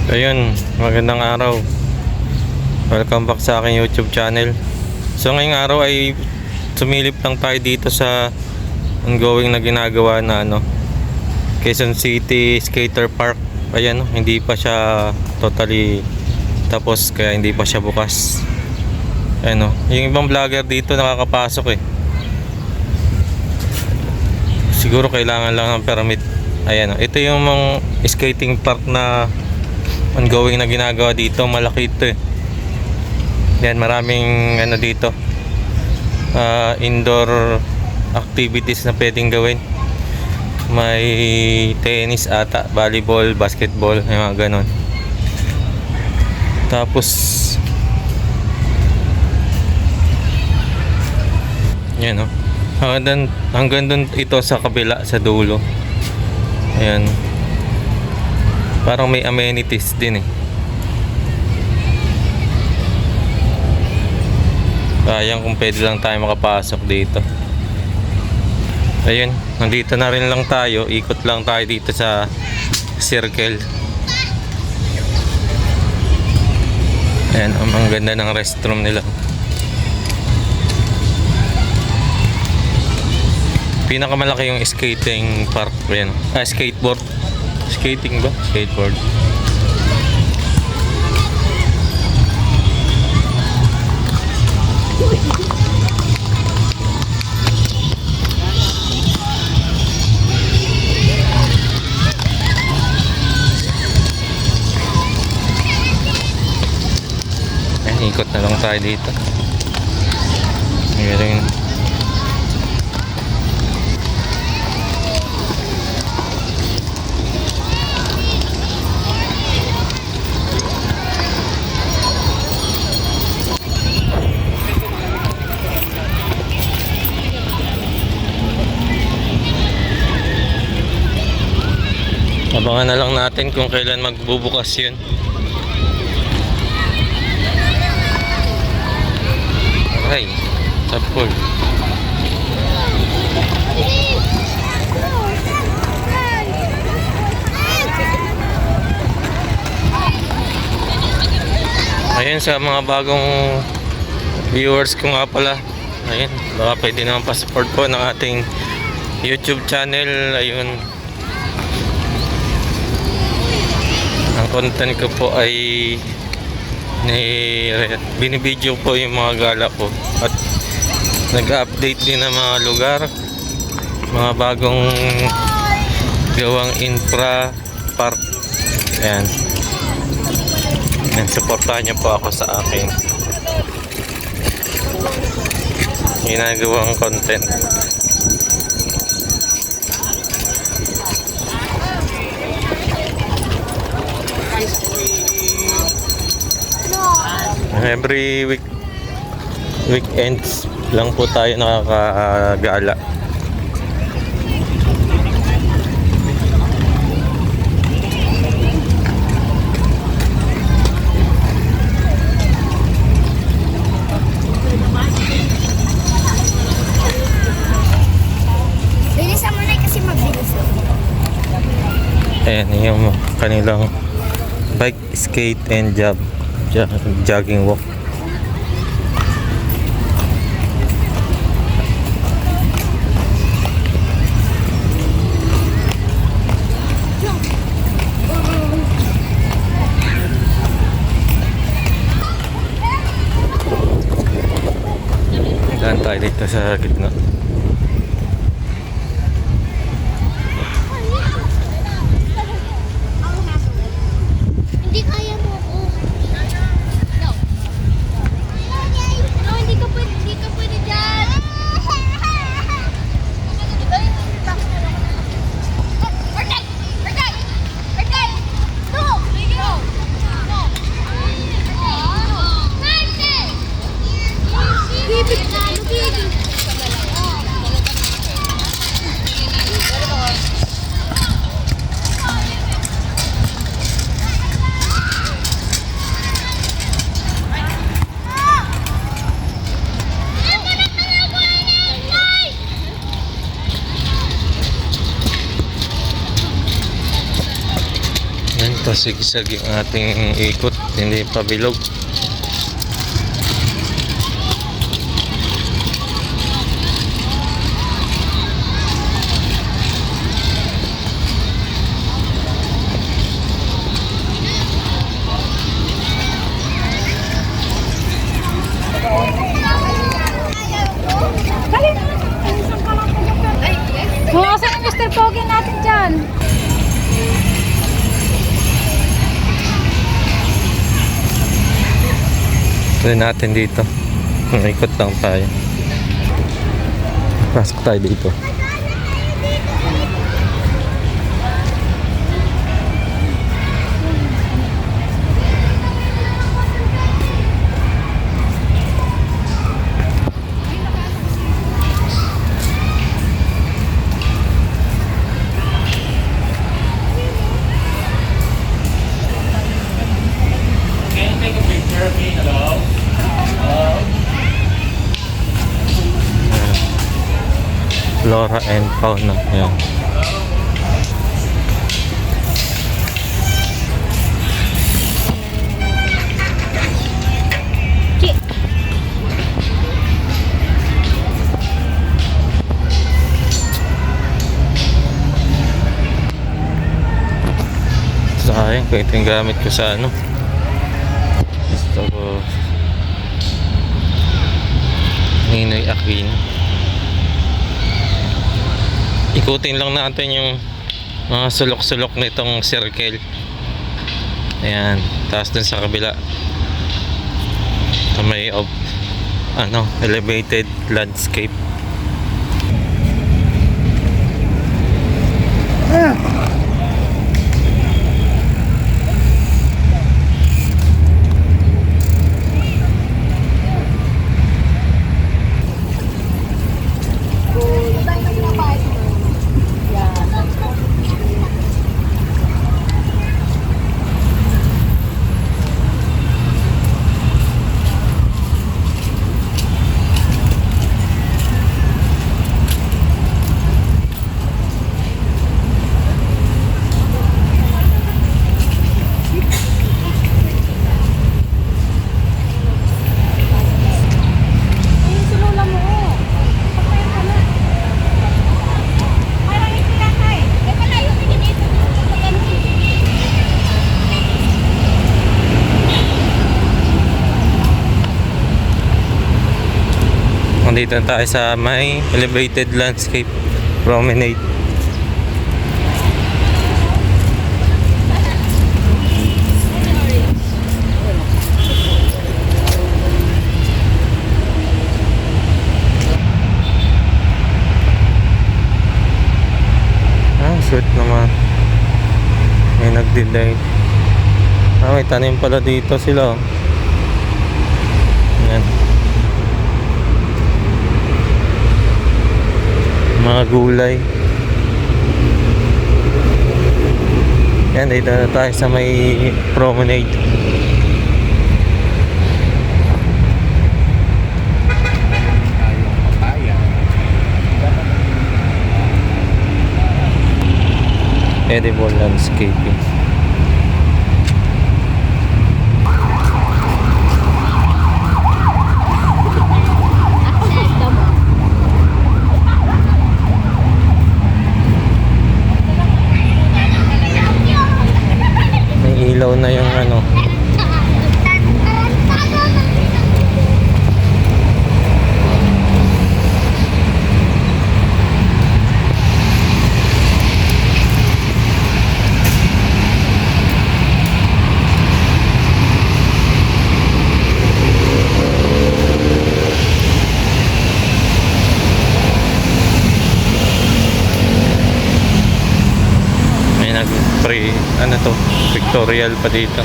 Ayun, magandang araw. Welcome back sa aking YouTube channel. So ngayong araw ay sumilip lang tayo dito sa ongoing na ginagawa na Quezon City Skater Park. Ayan, hindi pa siya totally tapos kaya hindi pa siya bukas. Yung ibang vlogger dito nakakapasok siguro kailangan lang ng permit. Ayan, ito yung mga skating park na ongoing na ginagawa dito. Malaki ito Yan, maraming dito indoor activities na pwedeng gawin. May tennis ata, volleyball, basketball, yung mga ganon. Tapos yan hanggang dun ito sa kabila, sa dulo. Ayan, parang may amenities din sayang kung pwede lang tayo makapasok dito. Ayun, nandito na rin lang tayo. Ikot lang tayo dito sa circle. Ayan, ang ganda ng restroom nila. Pinakamalaki yung skating park. Ayan, skateboard. Skating ba? Skateboard. Ikot na lang tayo dito. Ngayon, abangan na lang natin kung kailan magbubukas yun. Ay, tapol. Ayun, sa mga bagong viewers ko nga pala, ayun, baka pwede naman pa-support po ng ating YouTube channel. Ayun, ang content ko po ay binibideo po yung mga gala ko at nag-update din ng mga lugar, mga bagong gawang infra park. Ayan, supportahan nyo po ako sa aking ginagawang content. Every weekends lang po tayo nakakagala. Bilisan mo na kasi mabilis. Ayan yung kanilang bike, skate and jogging walk. Daan tayo dito sa gitna. Hindi kaya mo ako. No. No, hindi ka pwede dyan. No. No. Sigisag yung ating ikot, hindi pa bilog. Bukasan yung Mr. Pogi natin dyan. Ito natin dito. Ikot lang tayo. Pasok tayo dito. Flora and fauna. Ayan. Sayang kung ito yung gamit ko sa ano. Gusto ko Ninoy Aquino. Ikutin lang natin yung mga sulok-sulok nitong circle. Ayan, tapos dun sa kabila ito may elevated landscape. Nandito na tayo sa may elevated landscape promenade. Sweet naman. May nag-delay. May tanim pala dito sila. Ayan. Mga gulay. Yan, dito na tayo sa may promenade. Edible landscaping. Ilaw na yung may nag-pre pictorial pa dito.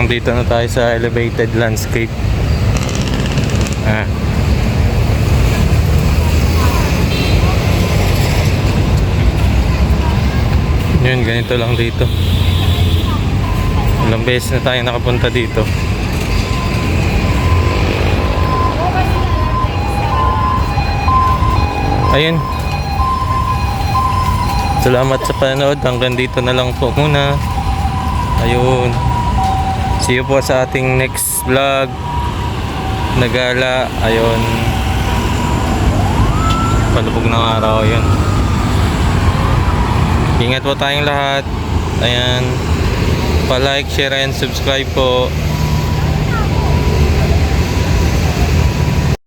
Nandito na tayo sa elevated landscape. Yun, ganito lang dito. Ilang beses na tayo nakapunta dito. Ayun. Salamat sa panonood. Hanggang dito na lang po muna. Ayun. See you po sa ating next vlog. Nagala. Ayun. Palubog ng araw. Ayun. Ingat po tayong lahat. Ayan. Pa-like, share, and subscribe po.